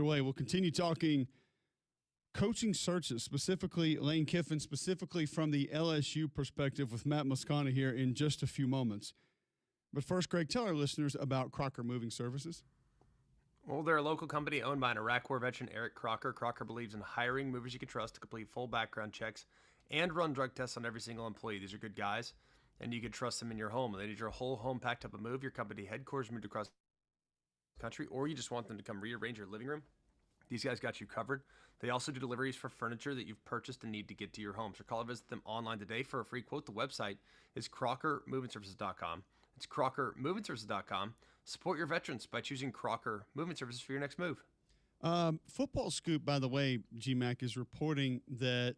Way, we'll continue talking coaching searches, specifically Lane Kiffin, specifically from the LSU perspective with Matt Moscona here in just a few moments. But first, Greg, tell our listeners about Crocker Moving Services. Well, they're a local company owned by an Iraq War veteran, Eric Crocker. Crocker believes in hiring movers you can trust to complete full background checks and run drug tests on every single employee. These are good guys, and you can trust them in your home. They need your whole home packed up and moved, your company headquarters moved across the country, or you just want them to come rearrange your living room. These guys got you covered. They also do deliveries for furniture that you've purchased and need to get to your home. So call or visit them online today for a free quote. The website is crockermovingservices.com. It's crockermovingservices.com. Support your veterans by choosing Crocker Moving Services for your next move. Football Scoop, by the way, GMAC, is reporting that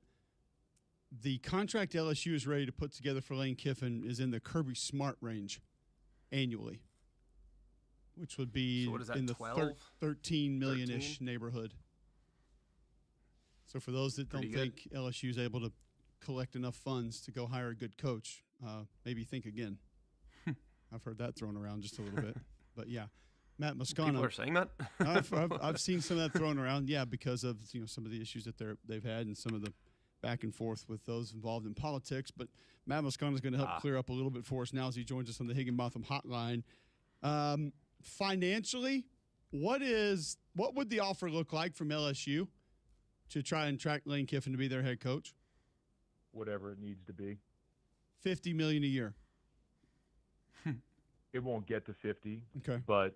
the contract LSU is ready to put together for Lane Kiffin is in the Kirby Smart range annually, which would be in the 13 million-ish neighborhood. So for those that don't think LSU is able to collect enough funds to go hire a good coach, maybe think again. I've heard that thrown around just a little bit. But, yeah, Matt Moscona. People are saying that? I've seen some of that thrown around, because of some of the issues that they've had and some of the back and forth with those involved in politics. But Matt Moscona is going to help clear up a little bit for us now as he joins us on the Higginbotham Hotline. Financially, what would the offer look like from LSU to try and track Lane Kiffin to be their head coach? Whatever it needs to be. $50 million a year. It won't get to 50. Okay. But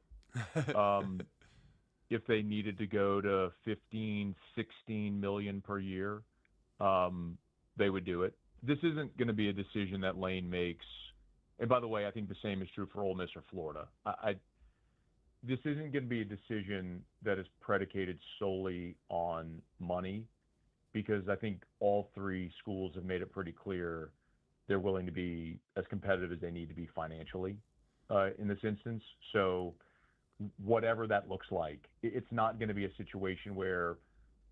if they needed to go to 15, 16 million per year, they would do it. This isn't going to be a decision that Lane makes. And by the way, I think the same is true for Ole Miss or Florida. This isn't going to be a decision that is predicated solely on money, because I think all three schools have made it pretty clear they're willing to be as competitive as they need to be financially in this instance. So whatever that looks like, it's not going to be a situation where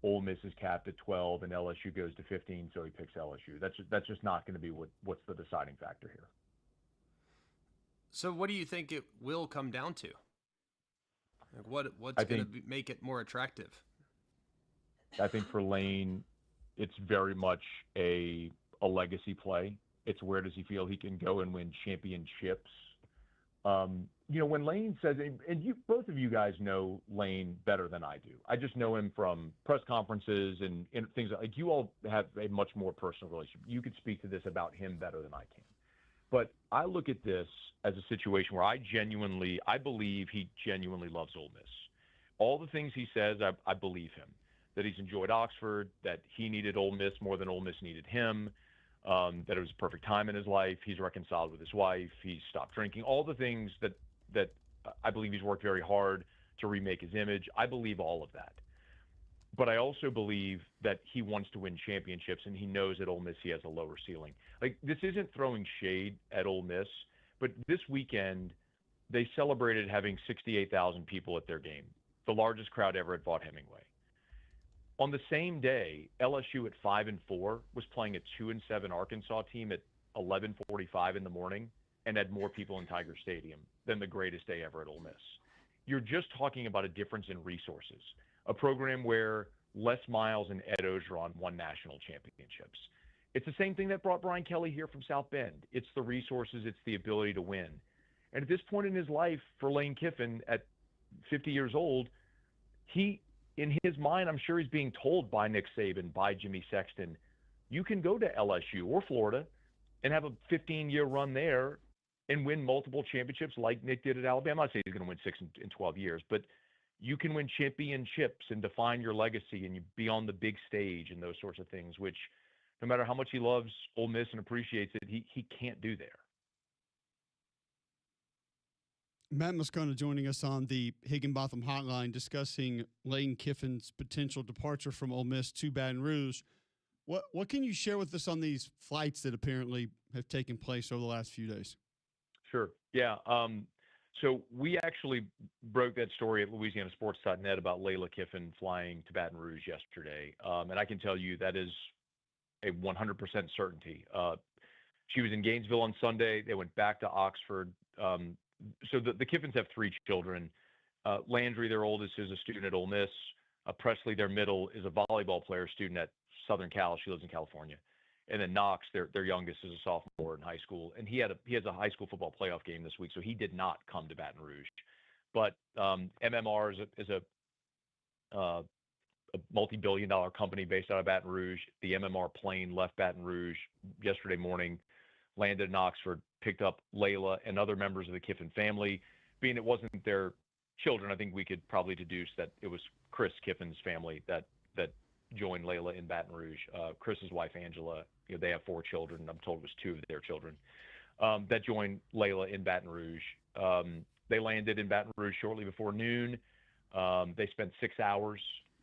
Ole Miss is capped at 12 and LSU goes to 15, so he picks LSU. That's just not going to be what's the deciding factor here. So what do you think it will come down to? Like what's going to make it more attractive? I think for Lane, it's very much a legacy play. It's where does he feel he can go and win championships. When Lane says, and both of you guys know Lane better than I do. I just know him from press conferences and things like you all have a much more personal relationship. You could speak to this about him better than I can. But I look at this as a situation where I believe he genuinely loves Ole Miss. All the things he says, I believe him. That he's enjoyed Oxford, that he needed Ole Miss more than Ole Miss needed him, that it was a perfect time in his life. He's reconciled with his wife. He's stopped drinking. All the things that I believe he's worked very hard to remake his image. I believe all of that. But I also believe that he wants to win championships, and he knows at Ole Miss he has a lower ceiling. Like, this isn't throwing shade at Ole Miss, but this weekend they celebrated having 68,000 people at their game, the largest crowd ever at Vaught Hemingway. On the same day, LSU at 5-4 was playing a 2-7 Arkansas team at 11:45 in the morning and had more people in Tiger Stadium than the greatest day ever at Ole Miss. You're just talking about a difference in resources. A program where Les Miles and Ed Ogeron won national championships. It's the same thing that brought Brian Kelly here from South Bend. It's the resources, it's the ability to win. And at this point in his life, for Lane Kiffin at 50 years old, in his mind, I'm sure he's being told by Nick Saban, by Jimmy Sexton, you can go to LSU or Florida and have a 15-year run there and win multiple championships like Nick did at Alabama. I'm not saying he's going to win 6 in 12 years, but you can win championships and define your legacy and you be on the big stage and those sorts of things, which no matter how much he loves Ole Miss and appreciates it, he can't do there. Matt Moscona joining us on the Higginbotham Hotline discussing Lane Kiffin's potential departure from Ole Miss to Baton Rouge. What can you share with us on these flights that apparently have taken place over the last few days? Sure. Yeah. So we actually broke that story at LouisianaSports.net about Layla Kiffin flying to Baton Rouge yesterday. And I can tell you that is a 100% certainty. She was in Gainesville on Sunday. They went back to Oxford. So the Kiffins have 3 children. Landry, their oldest, is a student at Ole Miss. Presley, their middle, is a volleyball player, student at Southern Cal. She lives in California. And then Knox, their youngest, is a sophomore in high school, and he has a high school football playoff game this week, so he did not come to Baton Rouge. But MMR is a multi-billion-dollar company based out of Baton Rouge. The MMR plane left Baton Rouge yesterday morning, landed in Oxford, picked up Layla and other members of the Kiffin family. Being it wasn't their children, I think we could probably deduce that it was Chris Kiffin's family that joined Layla in Baton Rouge. Chris's wife, Angela, they have 4 children. I'm told it was 2 of their children that joined Layla in Baton Rouge. They landed in Baton Rouge shortly before noon. They spent 6 hours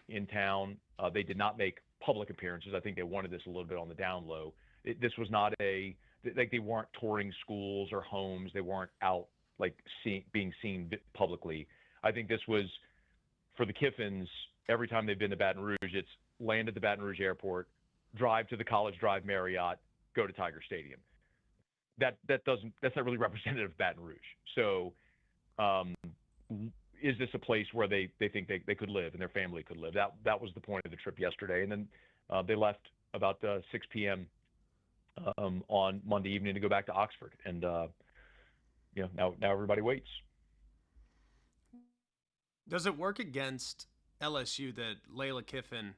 in town. They did not make public appearances. I think they wanted this a little bit on the down low. This was not they weren't touring schools or homes. They weren't out being seen publicly. I think this was, for the Kiffins, every time they've been to Baton Rouge, it's land at the Baton Rouge airport, drive to the College Drive Marriott, go to Tiger Stadium. That's not really representative of Baton Rouge. So is this a place where they think they could live and their family could live? That was the point of the trip yesterday. And then they left about 6 p.m. On Monday evening to go back to Oxford. And now everybody waits. Does it work against LSU that Layla Kiffin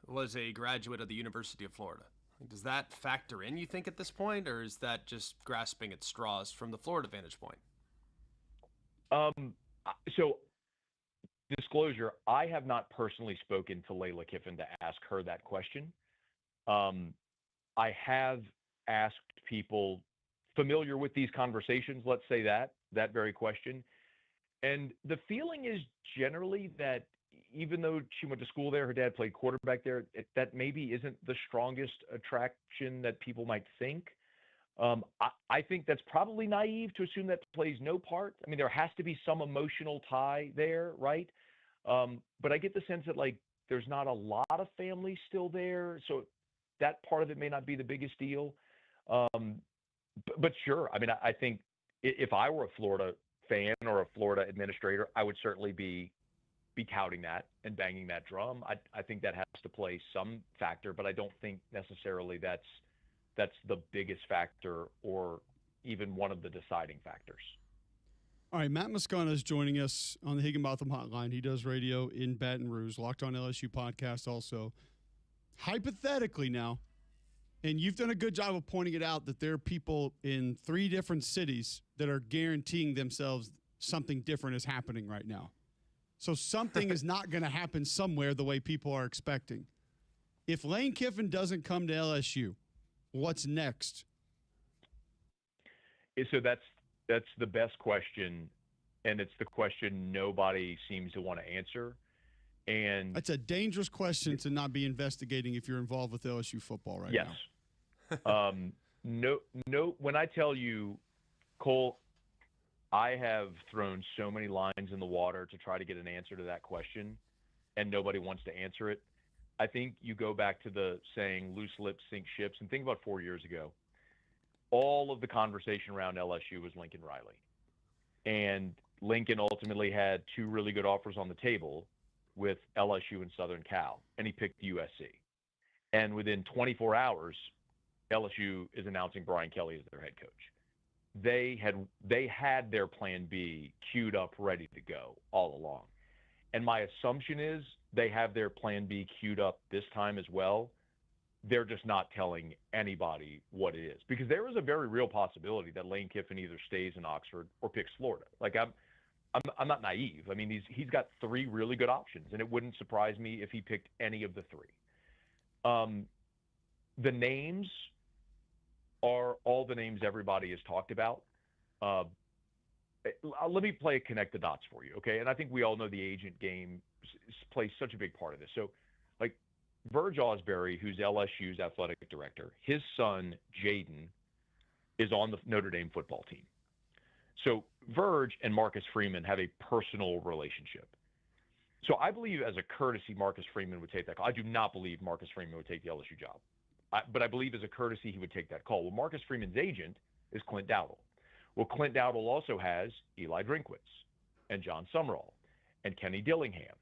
was a graduate of the University of Florida? Does that factor in, you think, at this point, or is that just grasping at straws from the Florida vantage point? So, disclosure, I have not personally spoken to Layla Kiffin to ask her that question. I have asked people familiar with these conversations, let's say that very question. And the feeling is generally that even though she went to school there, her dad played quarterback there, that maybe isn't the strongest attraction that people might think. I think that's probably naive to assume that plays no part. I mean, there has to be some emotional tie there, right? But I get the sense that there's not a lot of family still there, so that part of it may not be the biggest deal. But sure, I mean, I think if I were a Florida fan or a Florida administrator, I would certainly be touting that and banging that drum. I think that has to play some factor, but I don't think necessarily that's the biggest factor or even one of the deciding factors. All right, Matt Moscona is joining us on the Higginbotham Hotline. He does radio in Baton Rouge, Locked On LSU podcast also. Hypothetically now, and you've done a good job of pointing it out, that there are people in 3 different cities that are guaranteeing themselves something different is happening right now. So something is not going to happen somewhere the way people are expecting. If Lane Kiffin doesn't come to LSU, what's next? So that's the best question, and it's the question nobody seems to want to answer. And that's a dangerous question to not be investigating if you're involved with LSU football right now. Yes. No. When I tell you, Cole, I have thrown so many lines in the water to try to get an answer to that question, and nobody wants to answer it. I think you go back to the saying, loose lips sink ships, and think about 4 years ago. All of the conversation around LSU was Lincoln Riley. And Lincoln ultimately had 2 really good offers on the table with LSU and Southern Cal, and he picked USC. And within 24 hours, LSU is announcing Brian Kelly as their head coach. They had their plan B queued up, ready to go all along. And my assumption is they have their plan B queued up this time as well. They're just not telling anybody what it is, because there is a very real possibility that Lane Kiffin either stays in Oxford or picks Florida. I'm not naive. I mean, he's got 3 really good options, and it wouldn't surprise me if he picked any of the 3. The names are all the names everybody has talked about. Let me play connect the dots for you, okay? And I think we all know the agent game plays such a big part of this. So, Verge Ausberry, who's LSU's athletic director, his son, Jaden, is on the Notre Dame football team. So Verge and Marcus Freeman have a personal relationship. So I believe as a courtesy, Marcus Freeman would take that call. I do not believe Marcus Freeman would take the LSU job. But I believe as a courtesy, he would take that call. Well, Marcus Freeman's agent is Clint Dowdle. Well, Clint Dowdle also has Eli Drinkwitz and John Summerall and Kenny Dillingham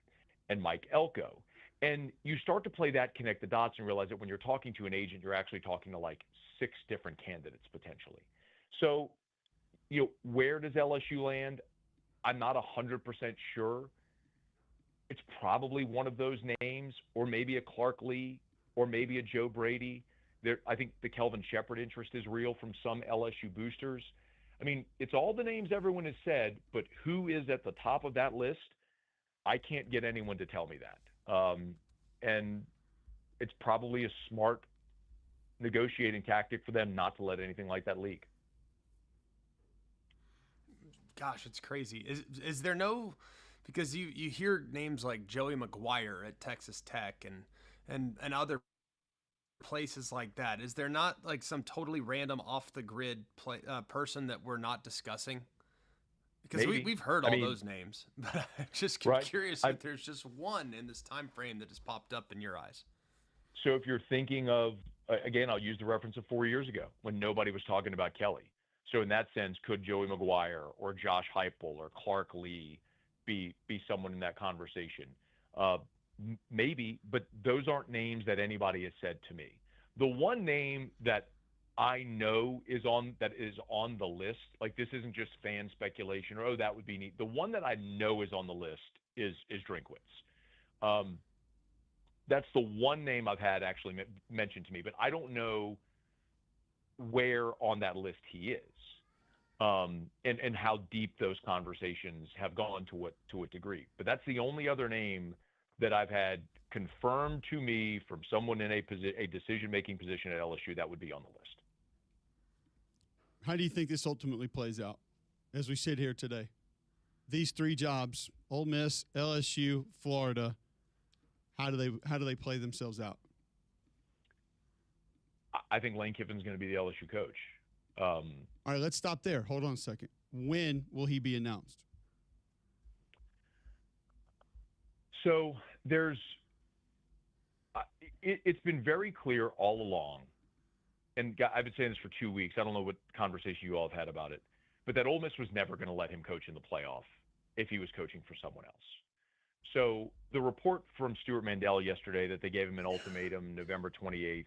and Mike Elko. And you start to play that, connect the dots, and realize that when you're talking to an agent, you're actually talking to like 6 different candidates potentially. So, where does LSU land? I'm not 100% sure. It's probably one of those names, or maybe a Clark Lee, or maybe a Joe Brady. I think the Kelvin Shepherd interest is real from some LSU boosters. I mean, it's all the names everyone has said, but who is at the top of that list? I can't get anyone to tell me that. And it's probably a smart negotiating tactic for them not to let anything like that leak. Gosh, it's crazy. Is there no, because you hear names like Joey McGuire at Texas Tech and other places like that. Is there not like some totally random off the grid person that we're not discussing? Because we've heard all those names, but I'm just curious if there's just one in this time frame that has popped up in your eyes. So if you're thinking of, again, I'll use the reference of 4 years ago when nobody was talking about Kelly. So in that sense, could Joey McGuire or Josh Heupel or Clark Lee be someone in that conversation? Maybe, but those aren't names that anybody has said to me. The one name that I know is on the list, like this isn't just fan speculation or, that would be neat. The one that I know is on the list is Drinkwitz. That's the one name I've had actually mentioned to me, but I don't know where on that list he is, and how deep those conversations have gone to what degree. But that's the only other name that I've had confirmed to me from someone in a decision-making position at LSU that would be on the list. How do you think this ultimately plays out as we sit here today? These 3 jobs, Ole Miss, LSU, Florida, how do they play themselves out? I think Lane Kiffin's going to be the LSU coach. All right, let's stop there. Hold on a second. When will he be announced? So it's been very clear all along, and I've been saying this for 2 weeks. I don't know what conversation you all have had about it, but that Ole Miss was never going to let him coach in the playoff if he was coaching for someone else. So the report from Stuart Mandel yesterday that they gave him an ultimatum November 28th,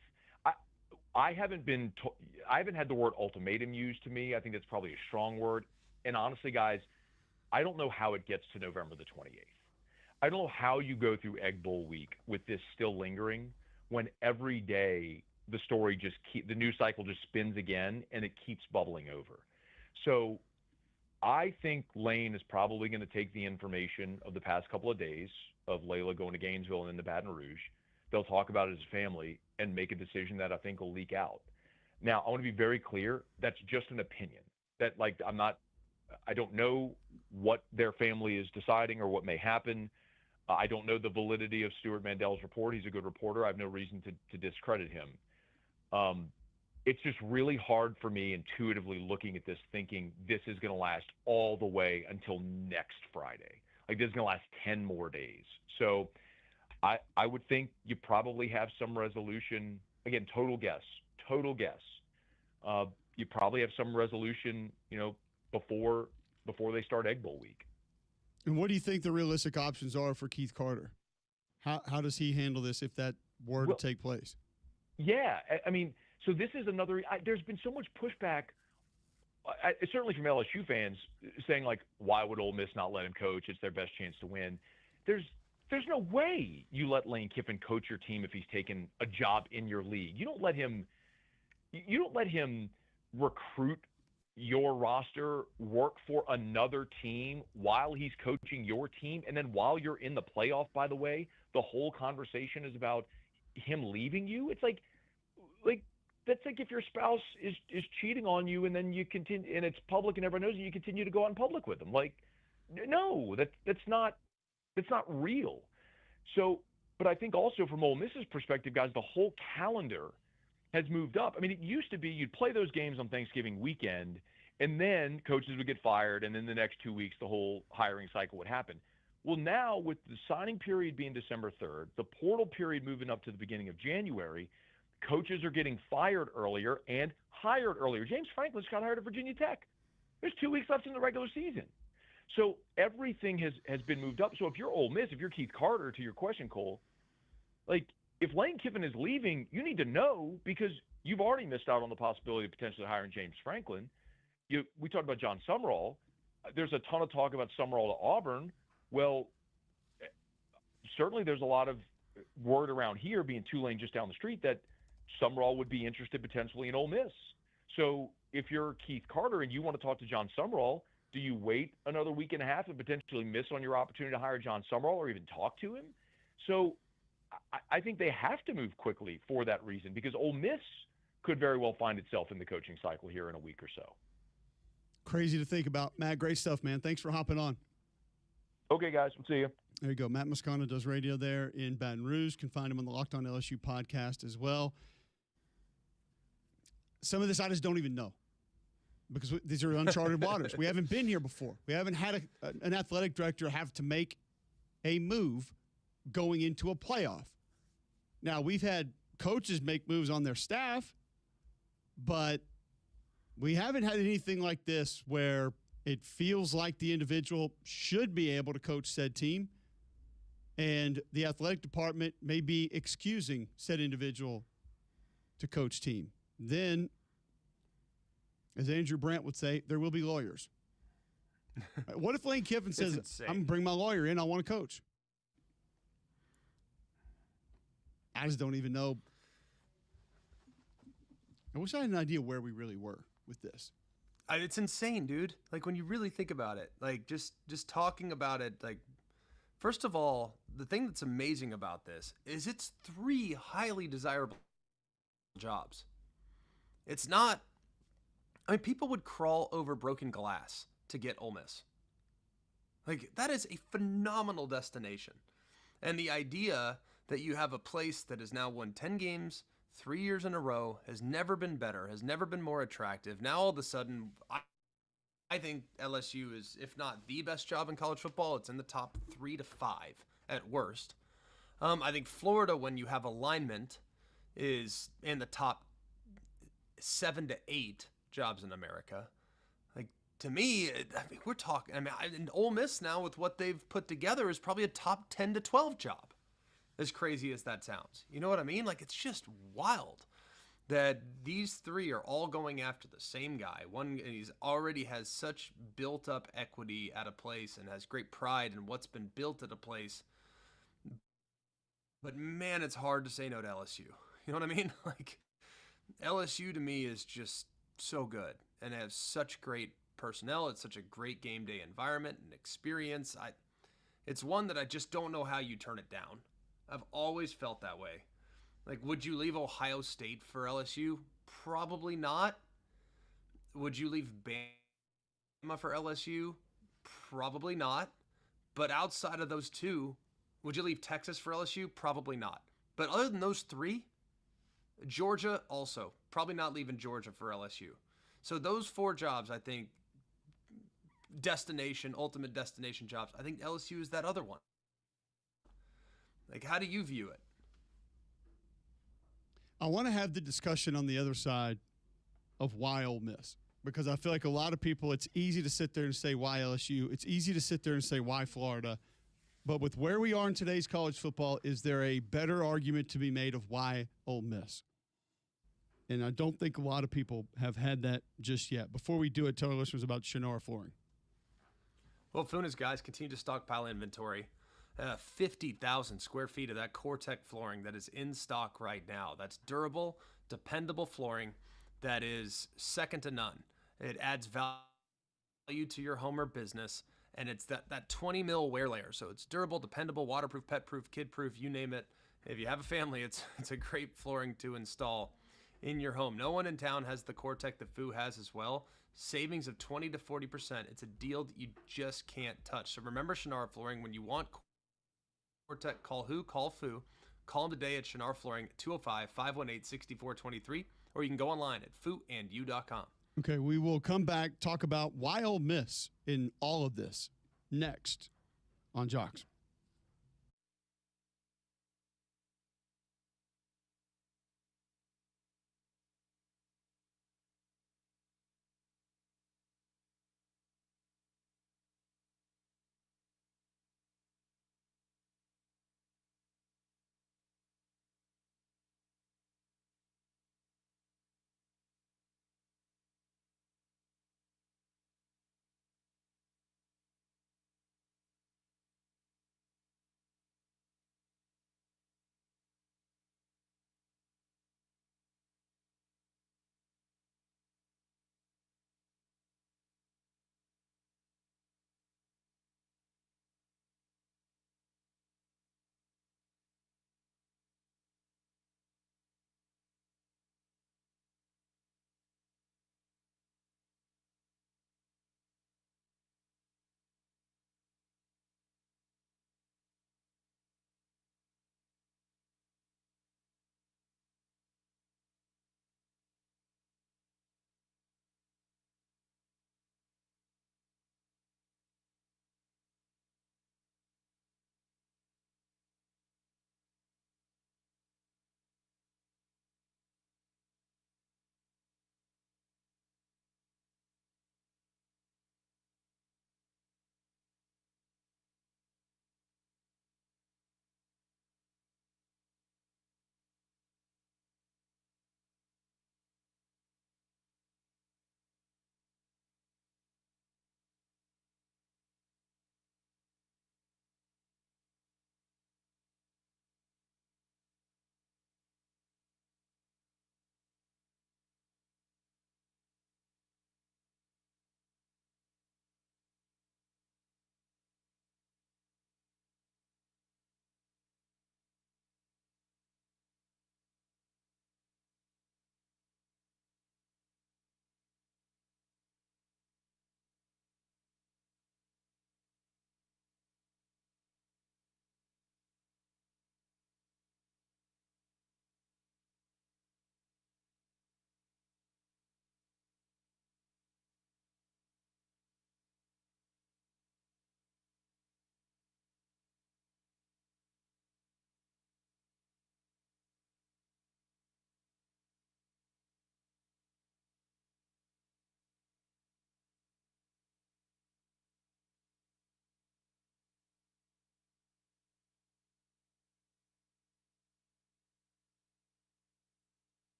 I haven't had the word ultimatum used to me. I think that's probably a strong word. And honestly, guys, I don't know how it gets to November the 28th. I don't know how you go through Egg Bowl week with this still lingering when every day the news cycle just spins again and it keeps bubbling over. So I think Lane is probably going to take the information of the past couple of days of Layla going to Gainesville and into Baton Rouge. They'll talk about it as a family and make a decision that I think will leak out. Now, I want to be very clear. That's just an opinion. I don't know what their family is deciding or what may happen. I don't know the validity of Stuart Mandel's report. He's a good reporter. I have no reason to discredit him. It's just really hard for me intuitively looking at this thinking this is going to last all the way until next Friday. Like this is going to last 10 more days. So I would think you probably have some resolution. Again, total guess. You probably have some resolution, before they start Egg Bowl week. And what do you think the realistic options are for Keith Carter? How does he handle this if that were to take place? Yeah, I mean, so this is another. There's been so much pushback, certainly from LSU fans, saying like, why would Ole Miss not let him coach? It's their best chance to win. There's no way you let Lane Kiffin coach your team if he's taken a job in your league. You don't let him recruit your roster, work for another team while he's coaching your team, and then while you're in the playoff, by the way, the whole conversation is about him leaving you. It's like that's like if your spouse is cheating on you and then you continue and it's public and everyone knows it, you continue to go out in public with them. Like, no, that's not real. So, but I think also from Ole Miss's perspective, guys, the whole calendar has moved up. I mean, it used to be you'd play those games on Thanksgiving weekend and then coaches would get fired and then the next 2 weeks the whole hiring cycle would happen. Well, now with the signing period being December 3rd, the portal period moving up to the beginning of January, coaches are getting fired earlier and hired earlier. James Franklin got hired at Virginia Tech. There's 2 weeks left in the regular season. So everything has been moved up. So if you're Ole Miss, if you're Keith Carter, to your question, Cole, like if Lane Kiffin is leaving, you need to know because you've already missed out on the possibility of potentially hiring James Franklin. We talked about John Summerall. There's a ton of talk about Summerall to Auburn. Well, certainly there's a lot of word around here, being Tulane just down the street, that Summerall would be interested potentially in Ole Miss. So if you're Keith Carter and you want to talk to John Summerall, do you wait another week and a half and potentially miss on your opportunity to hire John Summerall or even talk to him? So I think they have to move quickly for that reason because Ole Miss could very well find itself in the coaching cycle here in a week or so. Crazy to think about. Matt, great stuff, man. Thanks for hopping on. Okay, guys. We'll see you. There you go. Matt Moscona does radio there in Baton Rouge. Can find him on the Locked On LSU podcast as well. Some of this I just don't even know because these are uncharted waters. We haven't been here before. We haven't had an athletic director have to make a move going into a playoff. Now, we've had coaches make moves on their staff, but we haven't had anything like this where it feels like the individual should be able to coach said team, and the athletic department may be excusing said individual to coach team. Then, as Andrew Brandt would say, there will be lawyers. What if Lane Kiffin says, I'm going to bring my lawyer in, I want to coach? I just don't even know. I wish I had an idea where we really were with this. It's insane, dude. Like, when you really think about it, like, just talking about it, like, first of all, the thing that's amazing about this is it's 3 highly desirable jobs. It's not, I mean, people would crawl over broken glass to get Ole Miss. Like, that is a phenomenal destination. And the idea that you have a place that has now won 10 games 3 years in a row, has never been better, has never been more attractive. Now all of a sudden, I think LSU is, if not the best job in college football, it's in the top 3 to 5 at worst. I think Florida, when you have alignment, is in the top 7 to 8 jobs in America. Like, to me, I mean, we're talking, I mean, and Ole Miss now with what they've put together is probably a top 10 to 12 job. As crazy as that sounds. You know what I mean? Like, it's just wild that these 3 are all going after the same guy. One, and he's already has such built up equity at a place and has great pride in what's been built at a place. But man, it's hard to say no to LSU. You know what I mean? Like, LSU to me is just so good and has such great personnel. It's such a great game day environment and experience. It's one that I just don't know how you turn it down. I've always felt that way. Like, would you leave Ohio State for LSU? Probably not. Would you leave Bama for LSU? Probably not. But outside of those 2, would you leave Texas for LSU? Probably not. But other than those 3, Georgia also. Probably not leaving Georgia for LSU. So those 4 jobs, I think, ultimate destination jobs, I think LSU is that other one. Like, how do you view it? I want to have the discussion on the other side of why Ole Miss, because I feel like a lot of people, it's easy to sit there and say why LSU. It's easy to sit there and say why Florida. But with where we are in today's college football, is there a better argument to be made of why Ole Miss? And I don't think a lot of people have had that just yet. Before we do it, tell our listeners about Shanar Flooring. Well, Funa's guys continue to stockpile inventory. 50,000 square feet of that Core-Tech flooring that is in stock right now. That's durable, dependable flooring that is second to none. It adds value to your home or business, and it's that 20 mil wear layer. So it's durable, dependable, waterproof, pet-proof, kid-proof, you name it. If you have a family, it's a great flooring to install in your home. No one in town has the Core-Tech that Fu has as well. Savings of 20 to 40%. It's a deal that you just can't touch. So remember Shanar Flooring, when you want Core-Tech, call who? Call Fu. Call them today at Shanar Flooring, 205-518-6423, or you can go online at fuandyou.com. Okay, we will come back, talk about why Ole Miss in all of this next on Jocks.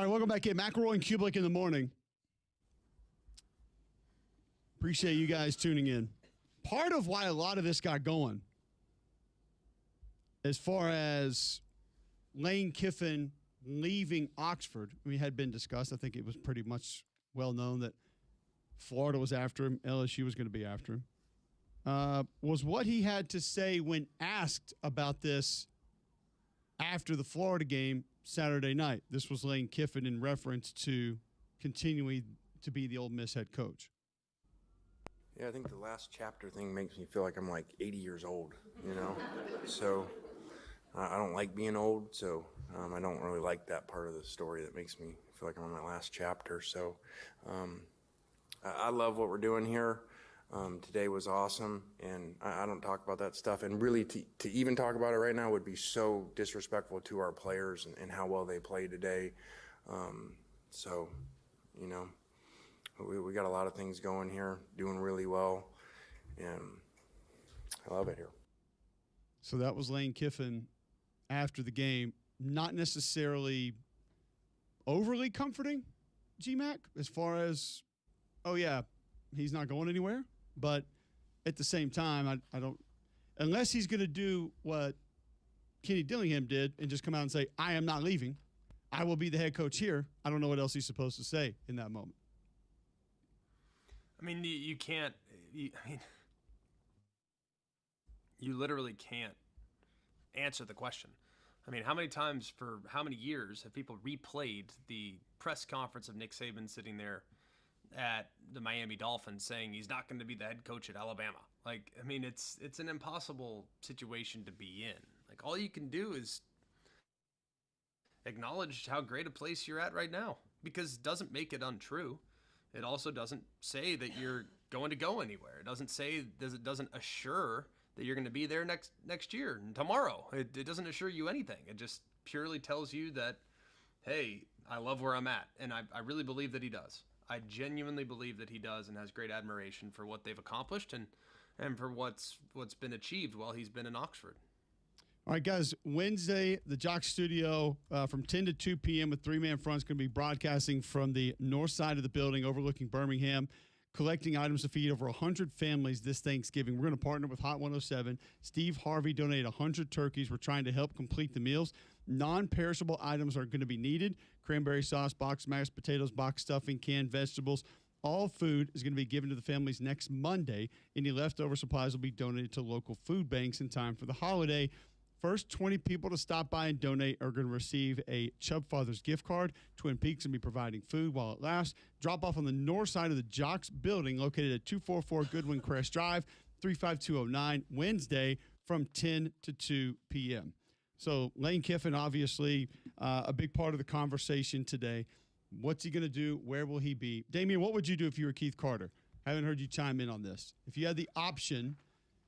All right, welcome back in. McElroy and Cubelic in the morning. Appreciate you guys tuning in. Part of why a lot of this got going, as far as Lane Kiffin leaving Oxford, we had been discussed. I think it was pretty much well known that Florida was after him, LSU was going to be after him, was what he had to say when asked about this after the Florida game Saturday night. This was Lane Kiffin in reference to continuing to be the Ole Miss head coach. Yeah, I think the last chapter thing makes me feel like I'm like 80 years old, you know? So I don't like being old, so I don't really like that part of the story that makes me feel like I'm on my last chapter. So I love what we're doing here. Today was awesome, and I don't talk about that stuff. And really, to even talk about it right now would be so disrespectful to our players and how well they played today. So, you know, we got a lot of things going here, doing really well, and I love it here. So that was Lane Kiffin after the game. Not necessarily overly comforting, GMAC, as far as, oh, yeah, he's not going anywhere. But at the same time, I don't – unless he's going to do what Kenny Dillingham did and just come out and say, I am not leaving, I will be the head coach here, I don't know what else he's supposed to say in that moment. I mean, you can't you literally can't answer the question. I mean, how many times for how many years have people replayed the press conference of Nick Saban sitting there at the Miami Dolphins saying he's not going to be the head coach at Alabama? Like, I mean, it's an impossible situation to be in. Like, all you can do is acknowledge how great a place you're at right now, because it doesn't make it untrue. It also doesn't say that you're going to go anywhere. It doesn't say, it doesn't assure that you're going to be there next year and tomorrow. It doesn't assure you anything. It just purely tells you that, hey, I love where I'm at. And I really believe that he does. I genuinely believe that he does, and has great admiration for what they've accomplished and for what's been achieved while he's been in Oxford. All right, guys, Wednesday, the Jock Studio from 10 to 2 p.m. with three-man fronts going to be broadcasting from the north side of the building overlooking Birmingham, collecting items to feed over 100 families this Thanksgiving. We're going to partner with Hot 107. Steve Harvey donated 100 turkeys. We're trying to help complete the meals. Non-perishable items are going to be needed. Cranberry sauce, boxed mashed potatoes, boxed stuffing, canned vegetables. All food is going to be given to the families next Monday. Any leftover supplies will be donated to local food banks in time for the holiday. First 20 people to stop by and donate are going to receive a Chubb Fathers gift card. Twin Peaks will be providing food while it lasts. Drop off on the north side of the Jocks building located at 244 Goodwin Crest Drive, 35209, Wednesday from 10 to 2 p.m. So Lane Kiffin, obviously, a big part of the conversation today. What's he going to do? Where will he be? Damian, what would you do if you were Keith Carter? I haven't heard you chime in on this. If you had the option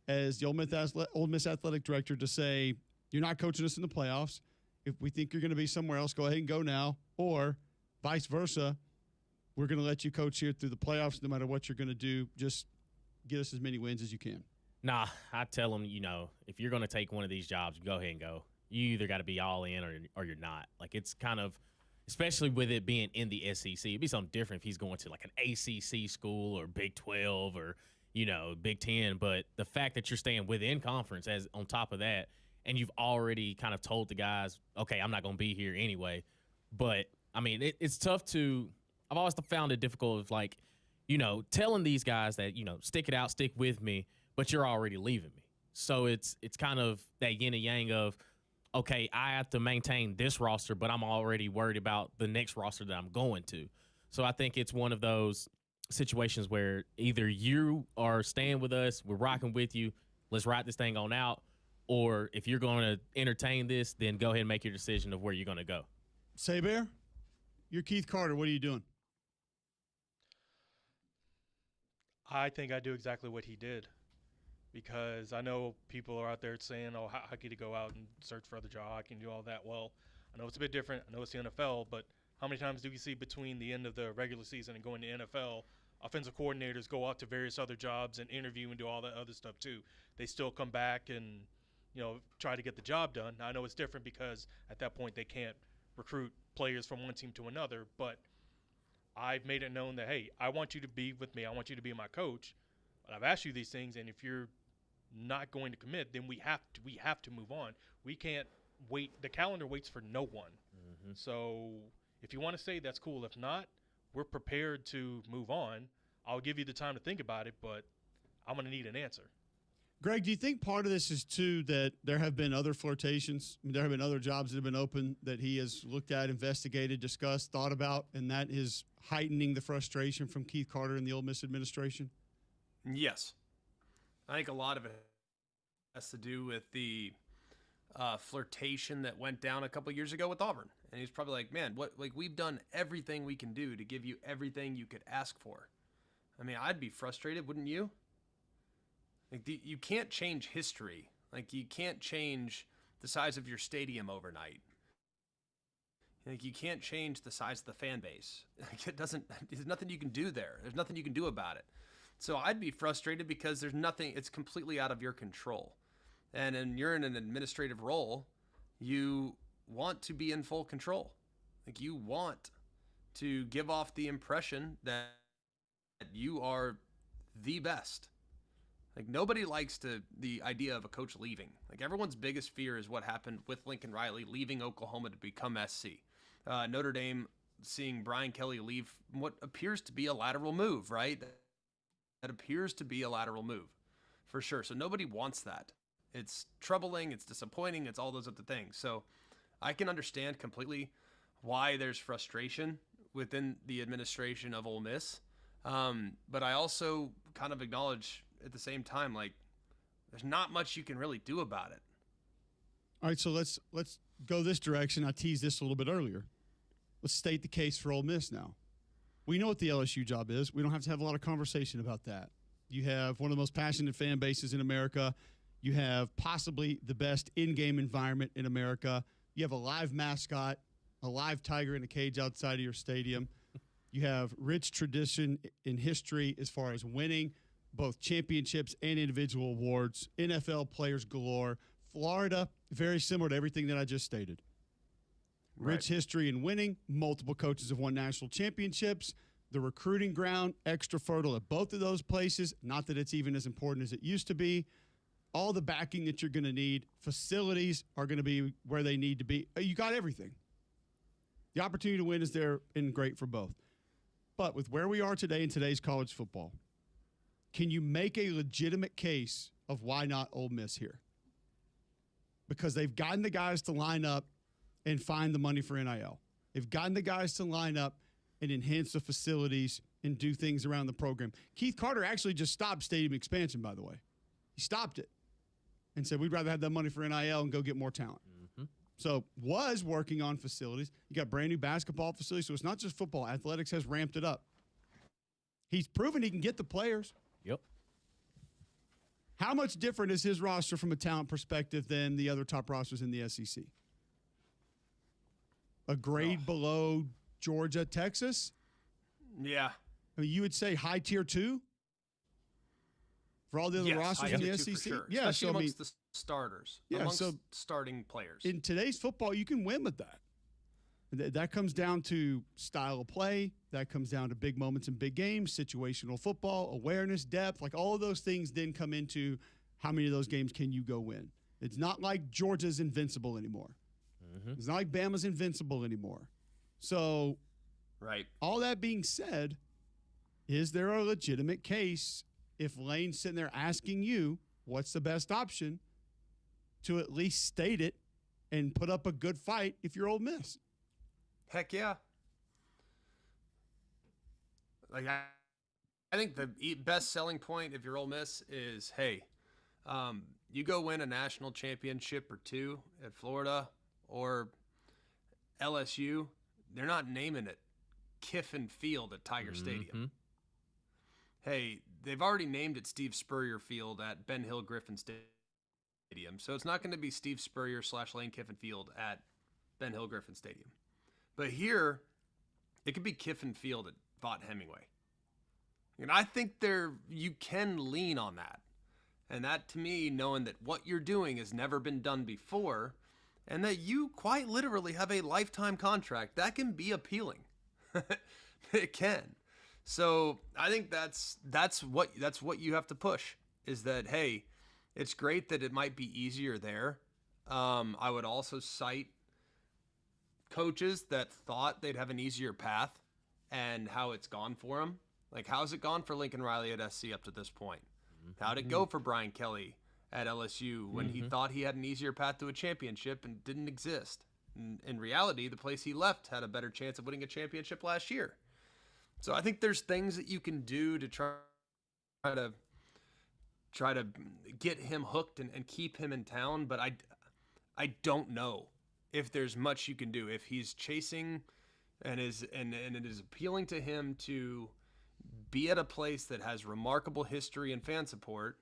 as the Ole Miss athletic director to say, you're not coaching us in the playoffs. If we think you're going to be somewhere else, go ahead and go now. Or vice versa, we're going to let you coach here through the playoffs no matter what you're going to do. Just get us as many wins as you can. Nah, I tell them, if you're going to take one of these jobs, go ahead and go. You either got to be all in or you're not. Like, it's kind of, especially with it being in the SEC, it'd be something different if he's going to like an ACC school or Big 12 or Big 10, but the fact that you're staying within conference as on top of that, and you've already kind of told the guys, okay, I'm not going to be here anyway. But I mean, it's tough I've always found it difficult of telling these guys that, stick it out, stick with me, but you're already leaving me. So it's kind of that yin and yang of, okay, I have to maintain this roster, but I'm already worried about the next roster that I'm going to. So I think it's one of those situations where either you are staying with us, we're rocking with you, let's ride this thing on out, or if you're going to entertain this, then go ahead and make your decision of where you're going to go. Saber, you're Keith Carter. What are you doing? I think I do exactly what he did, because I know people are out there saying, oh, how could he go out and search for other jobs? How can you do all that? Well, I know it's a bit different. I know it's the NFL, but how many times do we see between the end of the regular season and going to NFL, offensive coordinators go out to various other jobs and interview and do all that other stuff too? They still come back and, try to get the job done. Now, I know it's different because at that point they can't recruit players from one team to another, but I've made it known that, hey, I want you to be with me. I want you to be my coach. But I've asked you these things, and if you're not going to commit, then we have to move on. We can't wait. The calendar waits for no one. Mm-hmm. So if you want to stay, that's cool. If not, we're prepared to move on. I'll give you the time to think about it, but I'm going to need an answer. Greg, do you think part of this is, too, that there have been other flirtations? I mean, there have been other jobs that have been open that he has looked at, investigated, discussed, thought about, and that is heightening the frustration from Keith Carter and the Ole Miss administration? Yes. I think a lot of it has to do with the flirtation that went down a couple years ago with Auburn. And he's probably like, man, we've done everything we can do to give you everything you could ask for. I mean, I'd be frustrated, wouldn't you? Like, you can't change history. Like, you can't change the size of your stadium overnight. Like, you can't change the size of the fan base. Like, there's nothing you can do there. There's nothing you can do about it. So I'd be frustrated because there's nothing, it's completely out of your control. And you're in an administrative role, you want to be in full control. Like, you want to give off the impression that you are the best. Like, nobody likes the idea of a coach leaving. Like, everyone's biggest fear is what happened with Lincoln Riley leaving Oklahoma to become SC. Notre Dame seeing Brian Kelly leave what appears to be a lateral move, right? That appears to be a lateral move, for sure. So nobody wants that. It's troubling, it's disappointing, it's all those other things. So I can understand completely why there's frustration within the administration of Ole Miss. But I also kind of acknowledge at the same time, like, there's not much you can really do about it. All right, so let's go this direction. I teased this a little bit earlier. Let's state the case for Ole Miss now. We know what the LSU job is. We don't have to have a lot of conversation about that. You have one of the most passionate fan bases in America. You have possibly the best in-game environment in America. You have a live mascot, a live tiger in a cage outside of your stadium. You have rich tradition in history as far as winning both championships and individual awards, NFL players galore. Florida, very similar to everything that I just stated. Right. Rich history in winning. Multiple coaches have won national championships. The recruiting ground, extra fertile at both of those places. Not that it's even as important as it used to be. All the backing that you're going to need. Facilities are going to be where they need to be. You got everything. The opportunity to win is there and great for both. But with where we are today in today's college football, can you make a legitimate case of why not Ole Miss here? Because they've gotten the guys to line up and find the money for NIL. They've gotten the guys to line up and enhance the facilities and do things around the program. Keith Carter actually just stopped stadium expansion, by the way. He stopped it and said, we'd rather have that money for NIL and go get more talent. Mm-hmm. So was working on facilities. You got brand new basketball facilities. So it's not just football. Athletics has ramped it up. He's proven he can get the players. Yep. How much different is his roster from a talent perspective than the other top rosters in the SEC? A grade below Georgia, Texas? Yeah. I mean, you would say high tier 2 for all the other rosters in the SEC? Sure. Yeah, Especially so amongst the starters, amongst starting players. In today's football, you can win with that. That comes down to style of play. That comes down to big moments in big games, situational football, awareness, depth. Like all of those things then come into how many of those games can you go win. It's not like Georgia's invincible anymore. Mm-hmm. It's not like Bama's invincible anymore. So, right. All that being said, is there a legitimate case if Lane's sitting there asking you what's the best option to at least state it and put up a good fight if you're Ole Miss? Heck yeah. Like, I think the best selling point if you're Ole Miss is, hey, you go win a national championship or two at Florida or LSU, they're not naming it Kiffin Field at Tiger Stadium. Hey, they've already named it Steve Spurrier Field at Ben Hill Griffin Stadium, so it's not going to be Steve Spurrier / Lane Kiffin Field at Ben Hill Griffin Stadium. But here, it could be Kiffin Field at Vaught Hemingway. And I think you can lean on that. And that, to me, knowing that what you're doing has never been done before, and that you quite literally have a lifetime contract. That can be appealing. It can. So I think that's what you have to push, is that, hey, it's great that it might be easier there. I would also cite coaches that thought they'd have an easier path and how it's gone for them. Like, how's it gone for Lincoln Riley at SC up to this point? How'd it go for Brian Kelly at LSU when he thought he had an easier path to a championship and didn't exist? In reality, the place he left had a better chance of winning a championship last year. So I think there's things that you can do to try to get him hooked and keep him in town, but I don't know if there's much you can do. If he's chasing and it is appealing to him to be at a place that has remarkable history and fan support,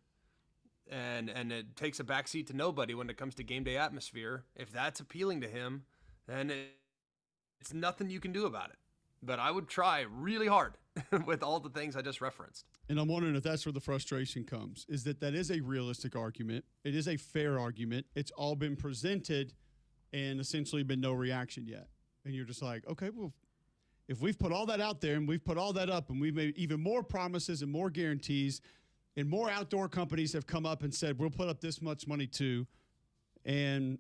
and it takes a backseat to nobody when it comes to game day atmosphere, if that's appealing to him, then it's nothing you can do about it. But I would try really hard with all the things I just referenced. And I'm wondering if that's where the frustration comes, is that is a realistic argument. It is a fair argument. It's all been presented and essentially been no reaction yet. And you're just like, okay, well, if we've put all that out there and we've put all that up and we've made even more promises and more guarantees and more outdoor companies have come up and said, we'll put up this much money too. And,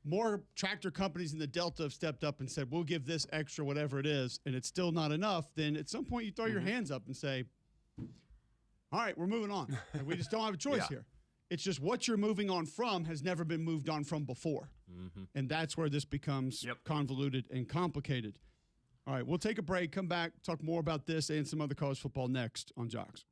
more tractor companies in the Delta have stepped up and said, we'll give this extra, whatever it is, and it's still not enough. Then at some point you throw your hands up and say, all right, we're moving on. And we just don't have a choice here. It's just what you're moving on from has never been moved on from before. And that's where this becomes convoluted and complicated. All right, we'll take a break, come back, talk more about this and some other college football next on Jocks.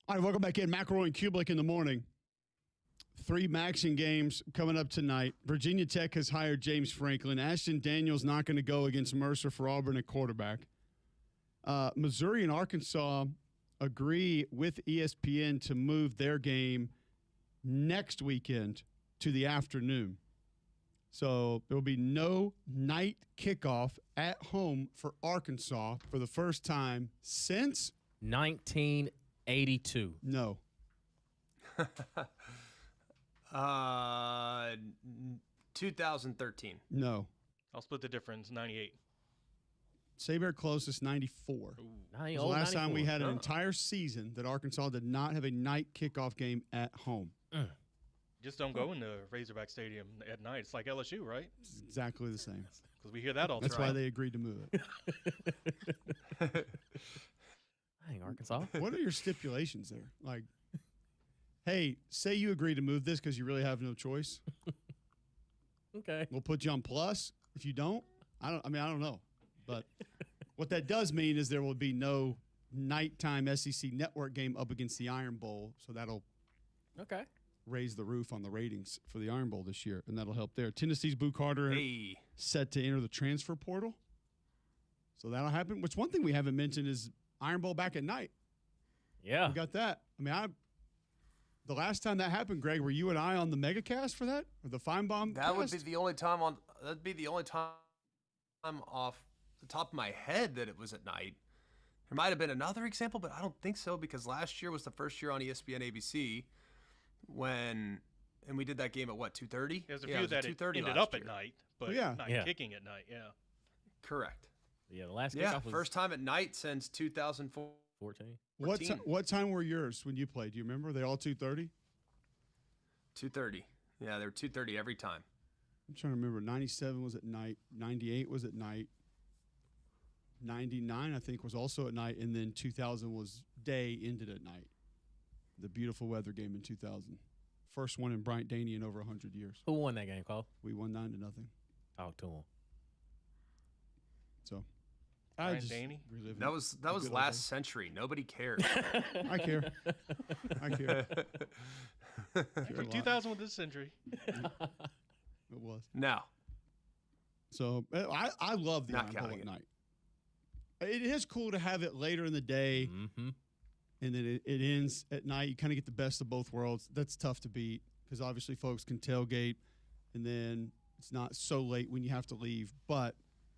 All right, welcome back in. McElroy and Cubelic in the morning. 3 Maction games coming up tonight. Virginia Tech has hired James Franklin. Ashton Daniels not going to go against Mercer for Auburn at quarterback. Missouri and Arkansas agree with ESPN to move their game next weekend to the afternoon. So there will be no night kickoff at home for Arkansas for the first time since 1982. No. 2013. No. I'll split the difference. 98. Saber closest 94. Ooh, It was the last time we had an entire season that Arkansas did not have a night kickoff game at home. Just don't go into Razorback Stadium at night. It's like LSU, right? It's exactly the same. Because we hear that all the That's time. why they agreed to move it. Dang, Arkansas. What are your stipulations there? Like, hey, say you agree to move this because you really have no choice. Okay. We'll put you on plus. If you don't, I don't know. But what that does mean is there will be no nighttime SEC network game up against the Iron Bowl. So that'll raise the roof on the ratings for the Iron Bowl this year, and that'll help there. Tennessee's Boo Carter set to enter the transfer portal. So that'll happen. Which one thing we haven't mentioned is Iron Bowl back at night. Yeah. We got that. I mean, the last time that happened, Greg, were you and I on the MegaCast for that? Or the Feinbaum That cast? would be the only time that'd be the only time off the top of my head that it was at night. There might have been another example, but I don't think so because last year was the first year on ESPN ABC and we did that game at what, 2:30? There's a few that it ended up at night, but not kicking at night. Yeah. Correct. Yeah, the last kickoff was first time at night since 2014. What time were yours when you played? Do you remember? Were they all 2:30? 2:30. Yeah, they were 2:30 every time. I'm trying to remember. 97 was at night. 98 was at night. 99, I think, was also at night. And then 2000 was day, ended at night. The beautiful weather game in 2000. First one in Bryant Daney in over 100 years. Who won that game, Cole? We won 9-0. Talk to him. So, Bryant Daney? That was last century. Nobody cares. I care. From 2000 with this century. It was. No. So I love the Not Iron Bowl counting at it. night. It is cool to have it later in the day, and then it ends at night. You kind of get the best of both worlds. That's tough to beat because obviously folks can tailgate, and then it's not so late when you have to leave. But,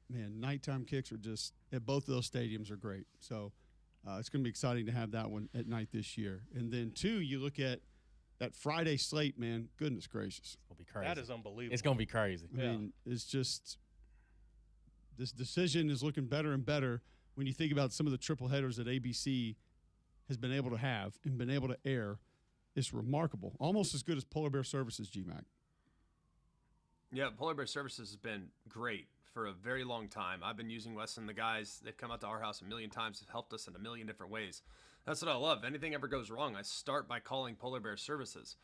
man, nighttime kicks are just at both of those stadiums are great. So it's going to be exciting to have that one at night this year. And then, two, you look at that Friday slate, man, goodness gracious. It's going to be crazy. That is unbelievable. It's going to be crazy. I mean, it's just this decision is looking better and better when you think about some of the triple headers that ABC has been able to have and been able to air. It's remarkable. Almost as good as Polar Bear Services, GMAC. Yeah, Polar Bear Services has been great for a very long time. I've been using Wes and the guys. They've come out to our house a million times, have helped us in a million different ways. That's what I love. If anything ever goes wrong, I start by calling Polar Bear Services.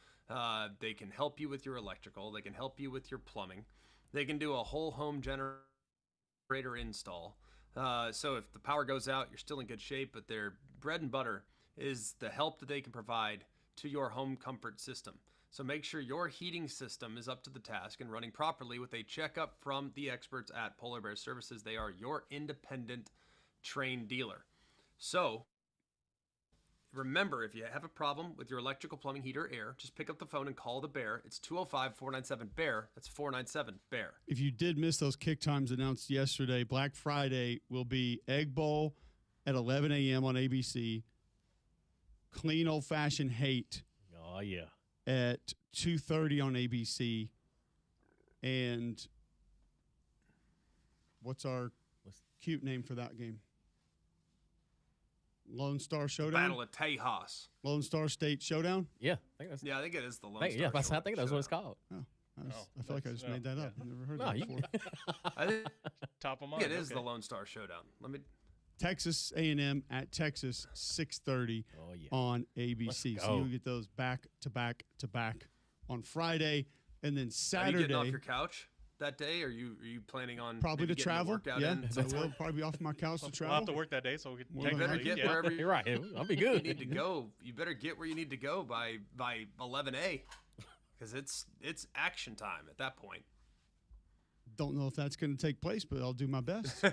They can help you with your electrical. They can help you with your plumbing. They can do a whole home generator install. So if the power goes out, you're still in good shape, but their bread and butter is the help that they can provide to your home comfort system. So make sure your heating system is up to the task and running properly with a checkup from the experts at Polar Bear Services. They are your independent trained dealer. So remember, if you have a problem with your electrical, plumbing, heater, air, just pick up the phone and call the Bear. It's 205-497-BEAR. That's 497-BEAR. If you did miss those kick times announced yesterday, Black Friday will be Egg Bowl at 11 a.m. on ABC. Clean Old-Fashioned Hate. Oh, yeah. At 2:30 on ABC. And what's our cute name for that game? Lone Star Showdown? Battle of Tejas. Lone Star State Showdown? Yeah. I think it is the Lone Star. Yeah, I think that's what it's called. Oh, I feel like I just made that up. I've never heard that before. I think Top of mind. it is the Lone Star Showdown. Texas A&M at Texas, 6:30 on ABC. So you'll get those back to back to back on Friday, and then Saturday. Are you getting off your couch? that day? Are you planning on Probably maybe to getting a travel. workout Yeah, in? I will probably be off my couch to I'll travel. have to work that day, so we can Well, take You then better I- get yeah. wherever You're right. I'll be you good. need to go. You better get where you need to go by 11 because it's action time at that point. Don't know if that's going to take place, but I'll do my best.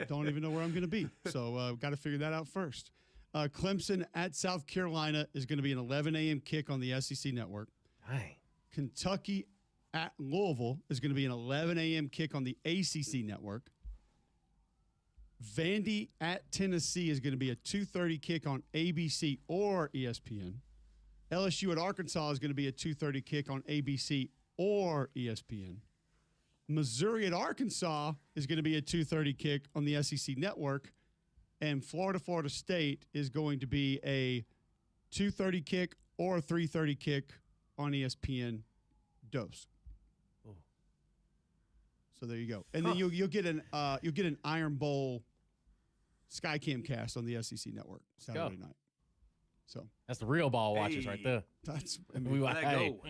Don't even know where I'm going to be. So got to figure that out first. Clemson at South Carolina is going to be an 11 a.m. kick on the SEC network. Dang. Kentucky at Louisville is going to be an 11 a.m. kick on the ACC network. Vandy at Tennessee is going to be a 2:30 kick on ABC or ESPN. LSU at Arkansas is going to be a 2:30 kick on ABC or ESPN. Missouri at Arkansas is going to be a 2:30 kick on the SEC network. And Florida State is going to be a 2:30 kick or a 3:30 kick on ESPN dose. Oh. So there you go. And then you'll get an Iron Bowl Skycam cast on the SEC network Saturday night. So That's the real ball watchers right there. that's Let that Hey. go.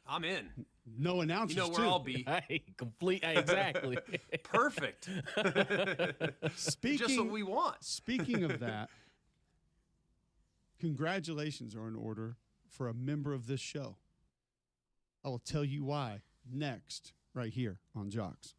I'm in. no announcers You know where too. I'll be. Hey, complete. Hey, exactly. Perfect. Speaking Just what we want. Speaking of that, congratulations are in order for a member of this show. I will tell you why next, right here on Jocks.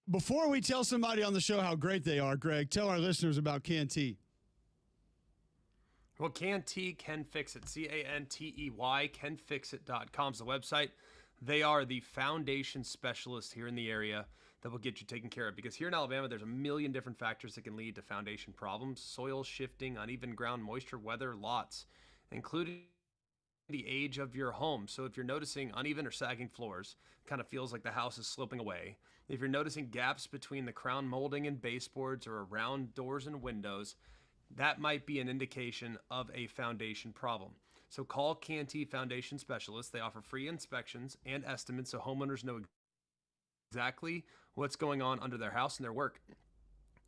Before we tell somebody on the show how great they are, Greg, tell our listeners about Canty. Well, Canty can fix it. Cantey, canfixit.com is the website. They are the foundation specialist here in the area that will get you taken care of. Because here in Alabama, there's a million different factors that can lead to foundation problems. Soil shifting, uneven ground, moisture, weather, lots, including the age of your home. So if you're noticing uneven or sagging floors, kind of feels like the house is sloping away. If you're noticing gaps between the crown molding and baseboards or around doors and windows, that might be an indication of a foundation problem. So call Canty Foundation specialists. They offer free inspections and estimates so homeowners know exactly what's going on under their house, and their work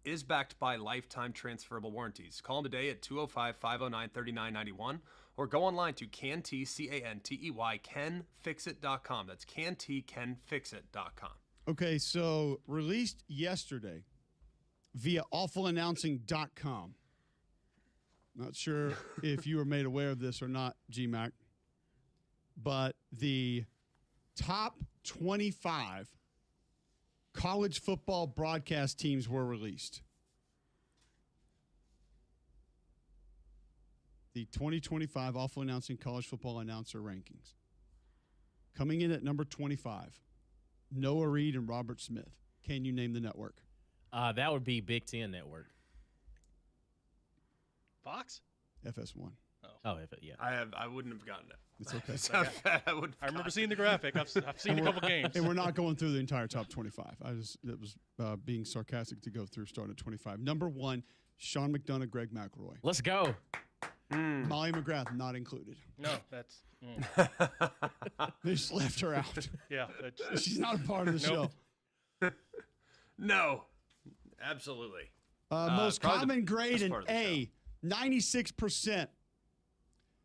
is backed by lifetime transferable warranties. Call them today at 205-509-3991 or go online to Canty, C-A-N-T-E-Y, canfixit.com. That's Canty, canfixit.com. Okay, so released yesterday via awfulannouncing.com. Not sure if you were made aware of this or not, GMAC, but the top 25 college football broadcast teams were released. The 2025 Awful Announcing College Football Announcer Rankings. Coming in at number 25, Noah Reed and Robert Smith. Can you name the network? That would be Big Ten Network. Fox? FS1. Oh, yeah. I wouldn't have gotten it. It's okay. It's not bad. I remember seeing the graphic. I've seen a couple games. And we're not going through the entire top 25. That was being sarcastic to go through starting at 25. Number 1, Sean McDonough, Greg McElroy. Let's go. Molly McGrath not included. No, that's They just left her out. yeah. She's not a part of the show. No, absolutely. Most probably common the grade best in part of the A, 96%.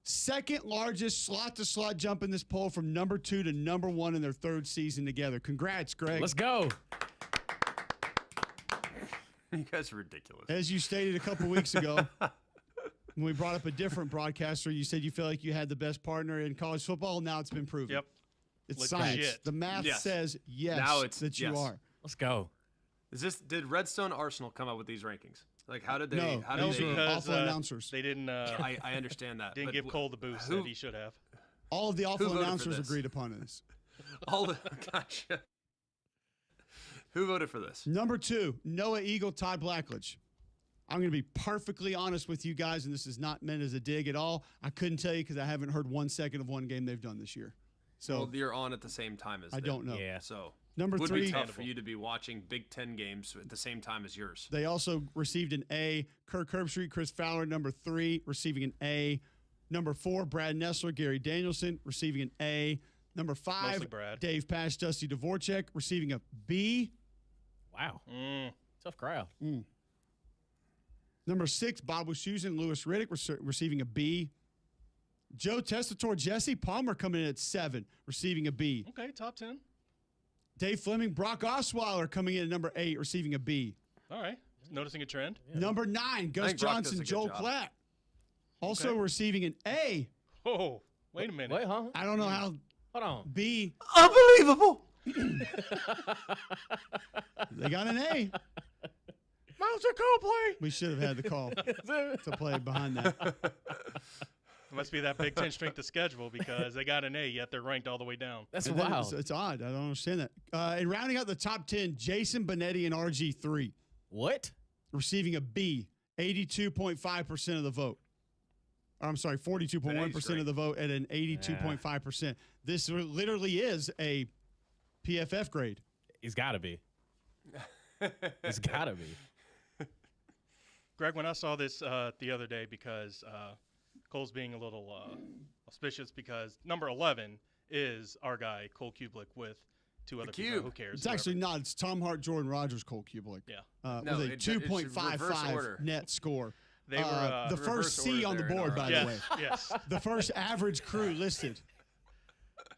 Second largest slot-to-slot jump in this poll from number 2 to number 1 in their third season together. Congrats, Greg. Let's go. You guys are ridiculous. As you stated a couple weeks ago, when we brought up a different broadcaster, you said you feel like you had the best partner in college football. Now it's been proven. Yep. It's Legit. science. The math Yes. says yes, Now it's that you yes. are. Let's go. Did Redstone Arsenal come up with these rankings? Like, how did they? No, how these did they? are awful announcers. They didn't. I understand that. Didn't but give Cole the boost who- that he should have. All of the awful voted for announcers this? agreed upon this. All the gotcha. Who voted for this? Number 2, Noah Eagle, Todd Blackledge. I'm going to be perfectly honest with you guys, and this is not meant as a dig at all. I couldn't tell you because I haven't heard 1 second of one game they've done this year. So Well, you're on at the same time as I them. don't know. Yeah. So Number it would 3, be tough for you to be watching Big Ten games at the same time as yours. they also received an A. Kirk Herbstreit, Chris Fowler, number 3, receiving an A. Number 4, Brad Nessler, Gary Danielson, receiving an A. Number 5, Mostly Brad. Dave Pasch, Dusty Dvorak, receiving a B. Wow. Tough crowd. Number 6, Bob Wischusen, Lewis Riddick, receiving a B. Joe Tessitore, Jesse Palmer coming in at 7, receiving a B. Okay, top 10. Dave Fleming, Brock Osweiler coming in at number 8, receiving a B. All right. Noticing a trend. Number 9, Gus think Brock does Johnson, a good Joel job. Klatt, also Okay. receiving an A. Oh, wait a minute. Wait, huh? I don't know how Hold on. B. Unbelievable. They got an A. Mountain Coldplay. We should have had the call to play behind that. It must be that Big Ten strength of schedule because they got an A, yet they're ranked all the way down. That's And then wild. It's odd. I don't understand that. And rounding out the top 10, Jason Benetti and RG3 What? receiving a B, 82.5% of the vote. Or, I'm sorry, 42.1% of the vote at an 82.5%. This literally is a PFF grade. It's got to be. It's got to be. Greg, when I saw this the other day, because Cole's being a little auspicious, because number 11 is our guy, Cole Kubelik, with 2 other people. Cube. Who cares? It's actually not. It's Tom Hart, Jordan Rogers, Cole Kubelik. Yeah. No, with a it should reverse 2.55 order. net score. They were the reverse first C order on the there in board, our- by yes, the way. yes. The first average crew listed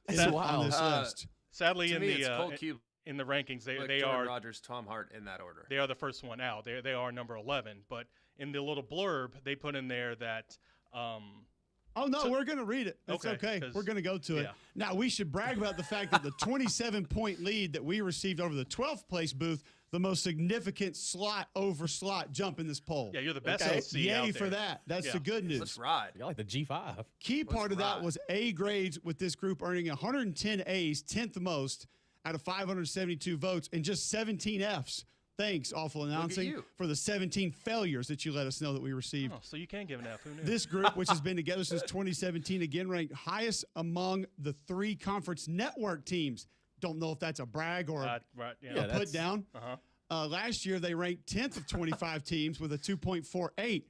It's on wild. this list. Sadly, To in me, it's Cole the Cube, in the rankings, they Jordan are Rogers, Tom Hart in that order. they are the first one out. They are number 11, but in the little blurb they put in there that Oh, no, we're going to read it. It's Okay, okay. 'cause- We're going to go to it. yeah. Now, we should brag about the fact that the 27-point lead that we received over the 12th place booth, the most significant slot-over-slot jump in this poll. yeah, you're the best Okay, OC out yay there. for that. That's Yeah. the good news. Let's ride. You're like the G5. Key part of that ride. was A grades with this group earning 110 A's, 10th most out of 572 votes, and just 17 F's. Thanks, Awful Announcing, you. for the 17 failures that you let us know that we received. Oh, so you can give an F. Who knew? This group, which has been together since 2017, again ranked highest among the 3 conference network teams. Don't know if that's a brag or a right. Yeah. Yeah, put down. Uh-huh. Last year, they ranked 10th of 25 teams with a 2.48.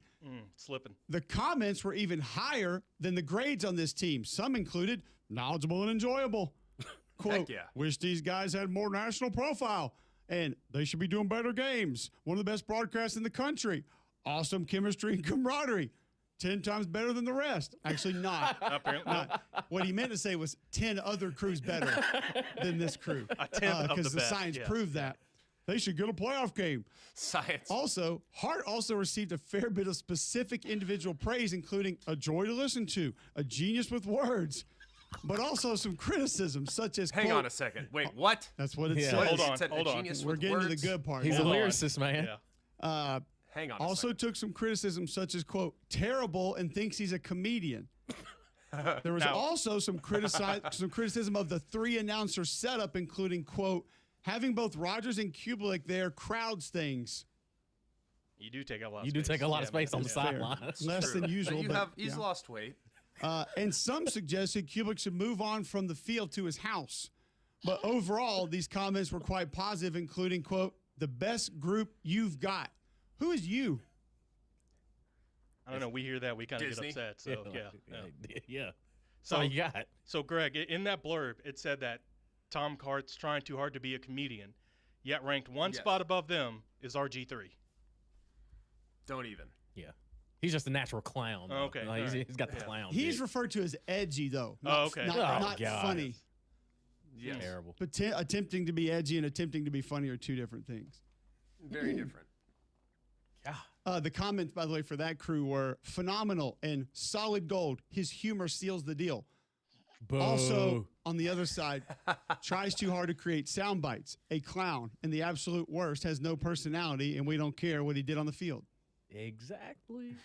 Slipping. The comments were even higher than the grades on this team. Some included knowledgeable and enjoyable. Quote, Heck yeah. wish these guys had more national profile. And they should be doing better games. One of the best broadcasts in the country. Awesome chemistry and camaraderie. 10 times better than the rest. Actually, not. Apparently. Not. What he meant to say was 10 other crews better than this crew. A tenth of because the the best, science yes. proved that. They should get a playoff game. Science. Also, Hart also received a fair bit of specific individual praise, including a joy to listen to, a genius with words, but also some criticism, such as, Hang quote, on a second. Wait, what? That's what it Yeah. says. Hold on, It said a hold on. genius We're with getting to the words? good part. He's a Hold on. lyricist, man. Yeah. Hang on a Also second. took some criticism, such as, quote, terrible and thinks he's a comedian. There was Now- also some criticism of the 3 announcer setup, including, quote, having both Rogers and Cubelic there crowds things. You do take a lot. You of do space. take a lot of Yeah, space on the Fair. sidelines. Less than usual. But but he's yeah. lost weight. And some suggested Cubelic should move on from the field to his house. But overall, these comments were quite positive, including, quote, the best group you've got. Who is you? I don't know. We hear that, we kind of get Disney? upset. So yeah. Yeah. So So you got. So Greg, in that blurb, it said that Tom Hart's trying too hard to be a comedian, yet ranked one Yes. spot above them is RG3. Don't even. Yeah. He's just a natural clown. though. Okay, Like, all right. he's got the Yeah. clown. He's bit. referred to as edgy, though. Oh, okay. Not, Oh, not God. funny. Yes. terrible. But attempting to be edgy and attempting to be funny are 2 different things. Very different. Yeah. The comments, by the way, for that crew were phenomenal and solid gold. His humor seals the deal. Boo. Also, on the other side, tries too hard to create sound bites. A clown, and the absolute worst, has no personality, and we don't care what he did on the field. Exactly.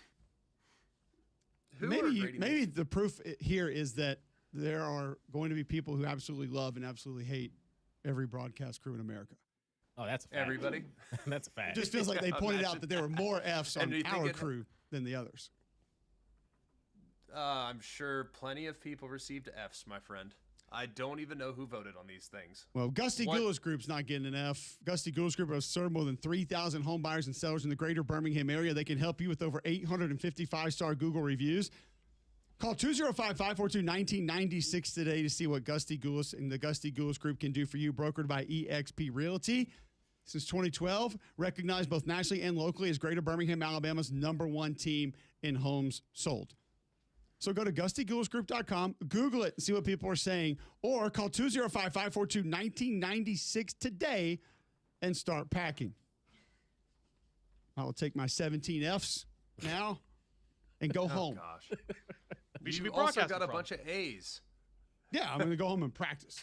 Who are Maybe grading maybe this? the proof here is that there are going to be people who absolutely love and absolutely hate every broadcast crew in America. Oh, that's a fact. Everybody? That's a fact. It just feels like they Yeah, pointed imagine out that there were more Fs And on do you think our it- crew than the others. I'm sure plenty of people received Fs, my friend. I don't even know who voted on these things. Well, Gusty What- Goulas Group's not getting an F. Gusty Goulas Group has served more than 3,000 home buyers and sellers in the greater Birmingham area. They can help you with over 855-star Google reviews. Call 205-542-1996 today to see what Gusty Goulas and the Gusty Goulas Group can do for you, brokered by eXp Realty. Since 2012, recognized both nationally and locally as Greater Birmingham, Alabama's #1 team in homes sold. So go to GustyGoulasGroup.com, Google it, and see what people are saying, or call 205-542-1996 today and start packing. I will take my 17 Fs now and go home. Gosh. We should You be also broadcasting got a from. bunch of A's. Yeah, I'm going to go home and practice.